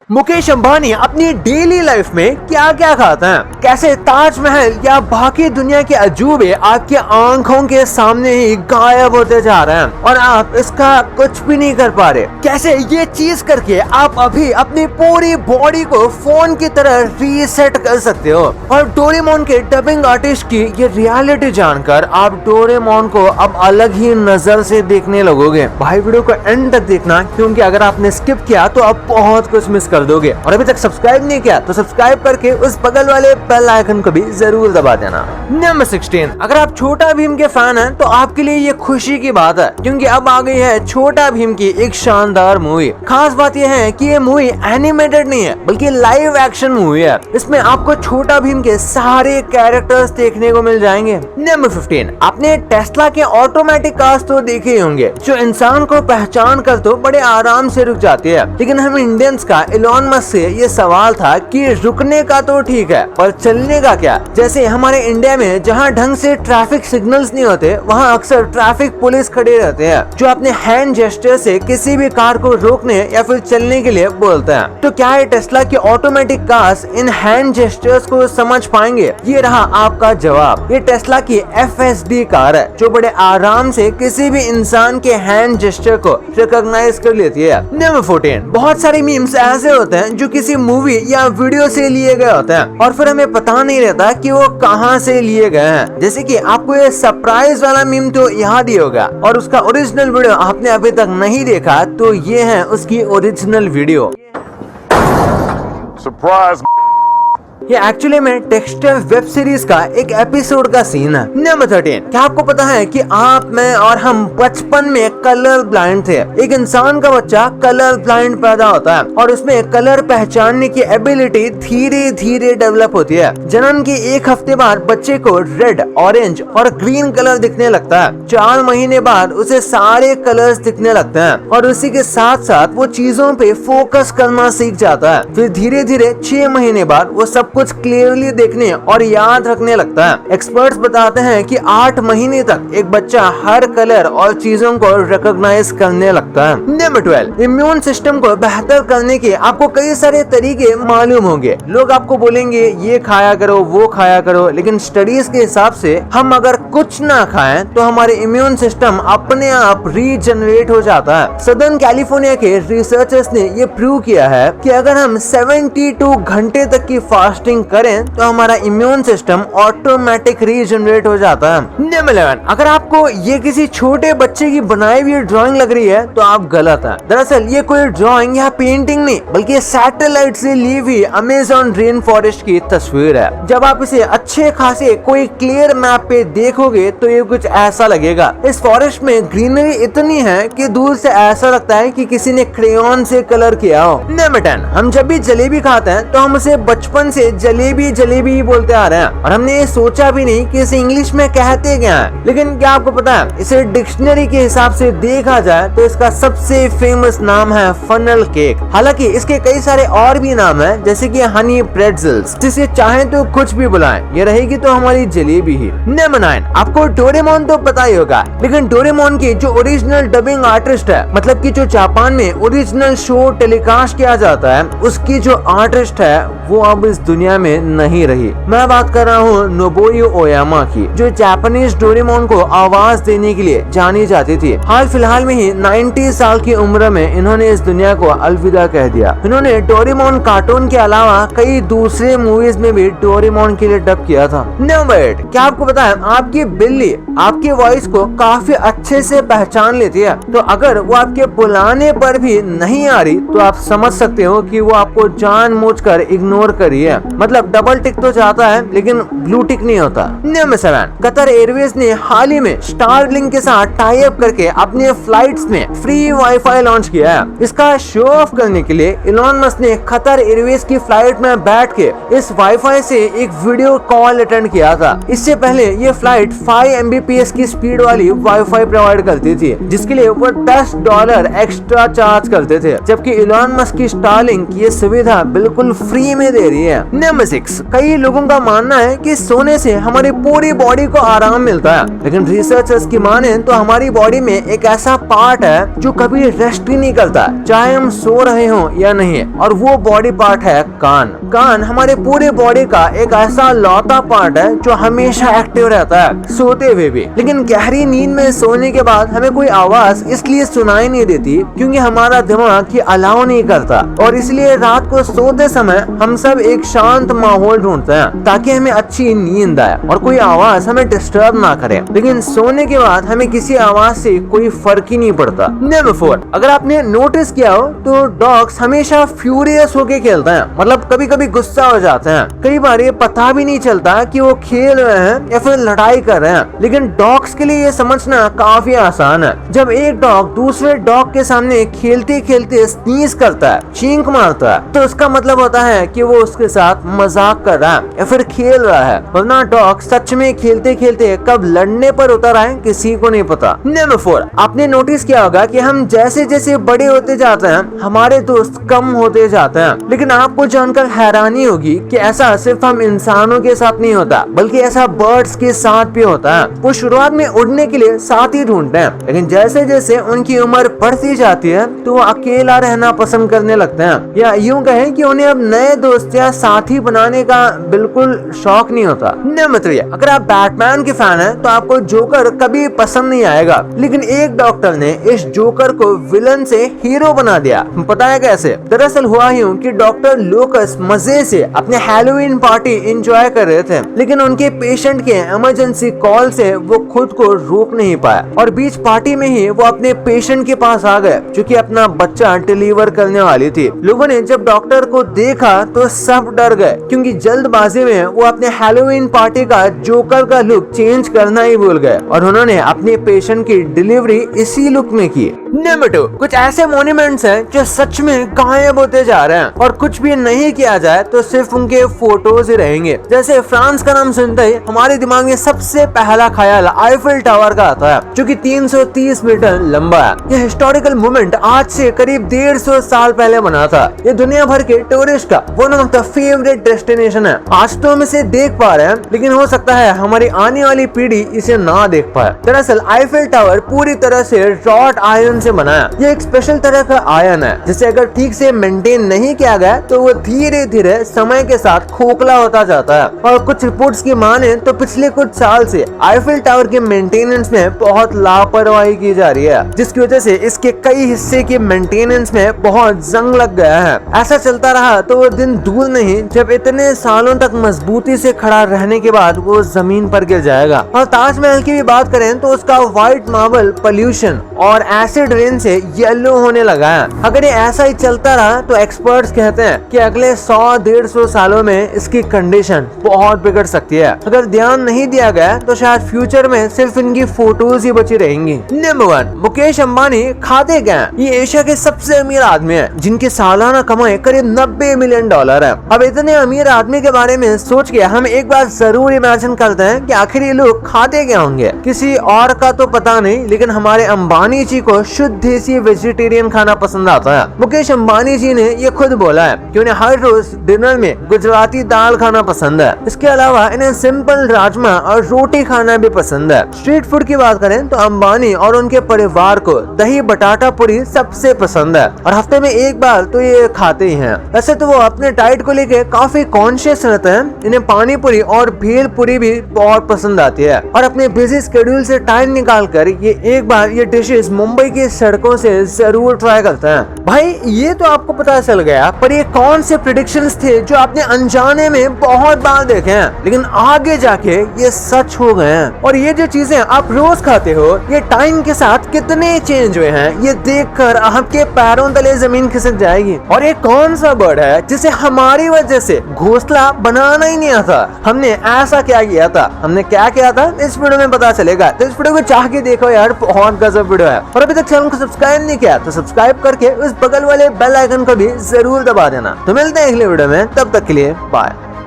मुकेश अंबानी अपनी daily life में क्या क्या खाते हैं, कैसे ताजमहल या बाकी दुनिया के अजूबे आपकी आंखों के सामने ही गायब होते जा रहे हैं और आप इसका कुछ भी नहीं कर पा रहे। कैसे ये चीज करके आप अभी अपनी पूरी बॉडी को फोन की तरह रीसेट कर सकते हो। और डोरेमोन के डबिंग आर्टिस्ट की ये रियलिटी जानकर आप डोरेमोन को अब अलग ही नजर से देखने लगोगे। भाई वीडियो को एंड तक देखना, क्योंकि अगर आपने स्किप किया तो आप बहुत कुछ मिस कर दोगे। और अभी तक सब्सक्राइब नहीं किया तो सब्सक्राइब करके उस बगल वाले बेल आइकन को भी जरूर दबा देना। नंबर 16, अगर आप छोटा भीम के फैन हैं तो आपके लिए ये खुशी की बात है, क्योंकि अब आ गई है छोटा भीम की एक शानदार मूवी। खास बात यह है कि ये मूवी एनिमेटेड नहीं है बल्कि लाइव एक्शन मूवी है। इसमें आपको छोटा भीम के सारे कैरेक्टर्स देखने को मिल जाएंगे। नंबर 15, आपने टेस्ला के ऑटोमेटिक कार्स तो देखे ही होंगे, जो इंसान को पहचान कर तो बड़े आराम से रुक जाती है। लेकिन हम इंडियंस का एलोन मस्क से ये सवाल था कि रुकने का तो ठीक है, पर चलने का क्या। जैसे हमारे इंडिया में जहाँ ढंग से ट्रैफिक सिग्नल्स नहीं होते, वहाँ अक्सर ट्रैफिक पुलिस खड़े रहते हैं जो अपने हैंड जेस्चर से किसी भी कार को रोकने या फिर चलने के लिए बोलते हैं। तो क्या ये टेस्ला की automatic cars in hand gestures को समझ पाएंगे? ये रहा आपका जवाब। ये टेस्ला की FSD कार है जो बड़े आराम से किसी भी इंसान के हैंड जेस्चर को रिकॉग्नाइज कर लेती है। नंबर 14, बहुत सारे मीम्स ऐसे होते हैं जो किसी मूवी या वीडियो से लिए गए होते हैं और फिर हमें पता नहीं रहता कि वो कहां से लिए गए हैं। जैसे कि आपको ये सरप्राइज वाला मीम तो याद ही होगा, और उसका ओरिजिनल वीडियो आपने अभी तक नहीं देखा तो ये है उसकी ओरिजिनल वीडियो। सरप्राइज। ये एक्चुअली में डेक्स्टर वेब सीरीज का एक एपिसोड का सीन है। नंबर 13, क्या आपको पता है कि आप, मैं और हम बचपन में कलर ब्लाइंड थे। एक इंसान का बच्चा कलर ब्लाइंड पैदा होता है और उसमें कलर पहचानने की एबिलिटी धीरे धीरे डेवलप होती है। जन्म के एक हफ्ते बाद बच्चे को रेड, ऑरेंज और ग्रीन कलर दिखने लगता है। 4 महीने बाद उसे सारे कलर्स दिखने लगते हैं और उसी के साथ साथ वो चीजों पे फोकस करना सीख जाता है। फिर धीरे धीरे 6 महीने बाद वो सब कुछ क्लियरली देखने और याद रखने लगता है। एक्सपर्ट्स बताते हैं कि 8 महीने तक एक बच्चा हर कलर और चीजों को रिकॉग्नाइज करने लगता है। नंबर 12, इम्यून सिस्टम को बेहतर करने के आपको कई सारे तरीके मालूम होंगे। लोग आपको बोलेंगे ये खाया करो, वो खाया करो, लेकिन स्टडीज के हिसाब से हम अगर कुछ ना खाएं तो हमारे इम्यून सिस्टम अपने आप रीजनरेट हो जाता है। सदर्न कैलिफोर्निया के रिसर्चर्स ने ये प्रूव किया है कि अगर हम 72 घंटे तक की फास्टिंग करें तो हमारा इम्यून सिस्टम ऑटोमेटिक रीजनरेट हो जाता है। नंबर 11, अगर आपको ये किसी छोटे बच्चे की बनाई हुई ड्राइंग लग रही है तो आप गलत हैं। दरअसल ये कोई ड्राइंग या पेंटिंग नहीं बल्कि सैटेलाइट से ली हुई अमेज़न रेन फॉरेस्ट की तस्वीर है। जब आप इसे अच्छे खासे कोई क्लियर मैप पे देखोगे तो ये कुछ ऐसा लगेगा। इस फॉरेस्ट में ग्रीनरी इतनी है कि दूर से ऐसा लगता है कि किसी ने क्रेयॉन से कलर किया हो। नंबर 10, हम जब भी जलेबी खाते हैं तो हम उसे बचपन से जलेबी जलेबी ही बोलते आ रहे हैं और हमने ये सोचा भी नहीं कि इसे इंग्लिश में कहते क्या है। लेकिन क्या आपको पता है, इसे डिक्शनरी के हिसाब से देखा जाए तो इसका सबसे फेमस नाम है फनल केक। हालांकि इसके कई सारे और भी नाम हैं, जैसे कि हनी प्रेट्जल्स, जिसे चाहे तो कुछ भी बुलाएं, ये रहेगी तो हमारी जलेबी ही। नंबर 9, आपको डोरेमोन तो पता ही होगा, लेकिन डोरेमोन की जो ओरिजिनल डबिंग आर्टिस्ट है, मतलब कि जो जापान में ओरिजिनल शो टेलीकास्ट किया जाता है, उसकी जो आर्टिस्ट है वो अब इस दुनिया में नहीं रही। मैं बात कर रहा हूँ नोबुयो ओयामा की, जो जापानीज डोरेमोन को आवाज देने के लिए जानी जाती थी। हाल फिलहाल में ही 90 साल की उम्र में इन्होंने इस दुनिया को अलविदा कह दिया। इन्होंने डोरेमोन कार्टून के अलावा कई दूसरे मूवीज में भी डोरेमोन के लिए डब किया था। नंबर 8, क्या आपको पता है आपकी बिल्ली आपकी वॉइस को काफी अच्छे से पहचान लेती है। तो अगर वो आपके बुलाने पर भी नहीं आ रही तो आप समझ सकते हो कि वो आपको जानबूझकर इग्नोर करी है। मतलब डबल टिक तो जाता है लेकिन ब्लू टिक नहीं होता। नंबर 7, कतर एयरवेज ने हाल ही में स्टारलिंक के साथ टाई अप करके अपने फ्लाइट्स में फ्री वाईफाई लॉन्च किया है। इसका शो ऑफ करने के लिए इलोन मस्क ने कतर एयरवेज की फ्लाइट में बैठ के इस वाईफाई से एक वीडियो कॉल अटेंड किया था। इससे पहले ये फ्लाइट 5 Mbps की स्पीड वाली वाईफाई प्रोवाइड करती थी, जिसके लिए वो $10 एक्स्ट्रा चार्ज करते थे, जबकि इलोन मस्क की स्टारलिंक ये सुविधा बिल्कुल फ्री में दे रही है। नंबर 6, कई लोगों का मानना है कि सोने से हमारी पूरी बॉडी को आराम मिलता है, लेकिन रिसर्चर्स की माने तो हमारी बॉडी में एक ऐसा पार्ट है जो कभी रेस्ट ही नहीं करता, चाहे हम सो रहे हो या नहीं, और वो बॉडी पार्ट है कान। कान हमारे पूरे बॉडी का एक ऐसा लौता पार्ट है जो हमेशा एक्टिव रहता है सोते हुए भी, लेकिन गहरी नींद में सोने के बाद हमें कोई आवाज इसलिए सुनाई नहीं देती क्योंकि हमारा दिमाग ये अलाउ नहीं करता, और इसलिए रात को सोते समय हम सब एक शांत माहौल ढूंढते हैं ताकि हमें अच्छी नींद आए और कोई आवाज हमें डिस्टर्ब ना करे। लेकिन सोने के बाद हमें किसी आवाज से कोई फर्क ही नहीं पड़ता। नंबर 4, अगर आपने नोटिस किया हो तो डॉग्स हमेशा फ्यूरियस होके खेलते हैं, मतलब कभी कभी गुस्सा हो जाते हैं। कई बार ये पता भी नहीं चलता कि वो खेल रहे हैं या फिर लड़ाई कर रहे हैं, लेकिन डॉग्स के लिए ये समझना काफी आसान है। जब एक डॉग दूसरे डॉग के सामने खेलते खेलते स्नीज करता है, छींक मारता है, तो उसका मतलब होता है कि वो उसके साथ मजाक कर रहा है या फिर खेल रहा है, वरना डॉग सच में खेलते खेलते कब लड़ने पर उतर आए किसी को नहीं पता। नंबर 4, आपने नोटिस किया होगा कि हम जैसे जैसे बड़े होते जाते हैं हमारे दोस्त कम होते जाते हैं, लेकिन आपको जानकर हैरानी होगी कि ऐसा सिर्फ हम इंसानों के साथ नहीं होता, बल्कि ऐसा बर्ड्स के साथ भी होता है। वो शुरुआत में उड़ने के लिए साथी ढूंढते हैं, लेकिन जैसे जैसे उनकी उम्र बढ़ती जाती है तो वो अकेला रहना पसंद करने लगते हैं, या यूं कहें कि उन्हें अब नए दोस्त या साथी बनाने का बिल्कुल शौक नहीं होता। नंबर 3, अगर आप बैटमैन के फैन हैं तो आपको जोकर कभी पसंद नहीं आएगा, लेकिन एक डॉक्टर ने इस जोकर को विलन से हीरो बना दिया। पता है कैसे? दरअसल हुआ यूं कि डॉक्टर लूकस मजे से अपने हैलोवीन पार्टी एंजॉय कर रहे थे, लेकिन उनके पेशेंट के इमरजेंसी कॉल से वो खुद को रोक नहीं पाया और बीच पार्टी में ही वो अपने पेशेंट के पास आ गए जो कि अपना बच्चा डिलीवर करने वाली थी। लोगों ने जब डॉक्टर को देखा तो सब डर गए क्योंकि जल्दबाजी में वो अपने हैलोवीन पार्टी का जोकर का लुक चेंज करना ही भूल गए और उन्होंने अपने पेशेंट की डिलीवरी इसी लुक में की। नंबर 2, कुछ ऐसे मॉन्यूमेंट्स हैं जो सच में गायब होते जा रहे हैं और कुछ भी नहीं किया जाए तो सिर्फ उनके फोटोज ही रहेंगे। जैसे फ्रांस का नाम सुनते ही हमारे दिमाग में सबसे पहला ख्याल आईफिल टावर का आता है जो कि 330 मीटर लंबा है। यह हिस्टोरिकल मूवमेंट आज से करीब 150 साल पहले बना था। ये दुनिया भर के टूरिस्ट का one of the favourite destination है। आज तो हम इसे देख पा रहे हैं, लेकिन हो सकता है हमारी आने वाली पीढ़ी इसे ना देख पाए। दरअसल आईफिल टावर पूरी तरह से रॉट आयरन से बना है। ये एक स्पेशल तरह का आयरन है जिसे अगर ठीक से मेंटेन नहीं किया गया तो वो धीरे धीरे समय के साथ खोखला होता जाता है। और कुछ रिपोर्ट्स की माने तो पिछले कुछ साल से आईफिल टावर के मेंटेनेंस में बहुत लापरवाही की जा रही है, जिसकी वजह से इसके कई हिस्से के मेंटेनेंस में बहुत जंग लग गया है। ऐसा चलता रहा तो वो दिन दूर नहीं जब इतने सालों तक मजबूती से खड़ा रहने के बाद वो जमीन पर गिर जाएगा। और ताजमहल की भी बात करें तो उसका व्हाइट मार्बल पोल्यूशन और एसिड रेन से येलो होने लगा है। अगर ये ऐसा ही चलता रहा तो एक्सपर्ट्स कहते हैं कि अगले 100-150 सालों में इसकी कंडीशन बहुत बिगड़ सकती है। अगर ध्यान नहीं दिया गया तो शायद फ्यूचर में सिर्फ इनकी फोटोज ही बची रहेंगी। नंबर 1, मुकेश अंबानी खाते क्या हैं? ये एशिया के सबसे अमीर आदमी है जिनकी सालाना कमाई करीब $90 मिलियन है। अब इतने अमीर आदमी के बारे में सोच के हम एक बार जरूर इमेजिन करते हैं कि आखिर ये लोग खाते क्या होंगे। किसी और का तो पता नहीं, लेकिन हमारे अंबानी जी को शुद्ध देसी वेजिटेरियन खाना पसंद आता है। मुकेश अंबानी जी ने ये खुद बोला है कि उन्हें हर रोज डिनर में गुजराती दाल खाना पसंद है। इसके अलावा इन्हें सिंपल राजमा और रोटी खाना भी पसंद है। स्ट्रीट फूड की बात करें तो अंबानी और उनके परिवार को दही बटाटा पूरी सबसे पसंद है और हफ्ते में एक बार तो ये खाते ही हैं। वैसे तो वो अपने डाइट को लेके काफी कॉन्शियस रहते हैं। इन्हें पानी पूरी और भेल पूरी भी बहुत पसंद आती है और अपने बिजी शेड्यूल से टाइम निकाल कर ये एक बार ये डिशेस मुंबई की सड़कों से जरूर ट्राई करते हैं। भाई ये तो आपको पता चल गया, पर ये कौन से प्रेडिक्शंस थे जो आपने अनजाने में बहुत बार देखे हैं लेकिन आगे जाके ये सच हो गए हैं। और ये जो चीजें आप रोज खाते हो ये टाइम के साथ कितने चेंज हुए हैं ये देखकर आपके पैरों तले जमीन खिसक जाएगी। और ये कौन सा बर्ड है जिसे हमारी वजह से घोंसला बनाना ही नहीं आता? हमने ऐसा क्या किया था, हमने क्या किया था, इस वीडियो में पता चलेगा। तो इस वीडियो को चाह के देखो यार, बहुत गजब वीडियो है। और अभी तक चैनल को सब्सक्राइब नहीं किया तो सब्सक्राइब करके उस बगल वाले बेल आइकन को भी जरूर दबा देना। तो मिलते हैं अगले वीडियो में, तब तक के लिए बाय।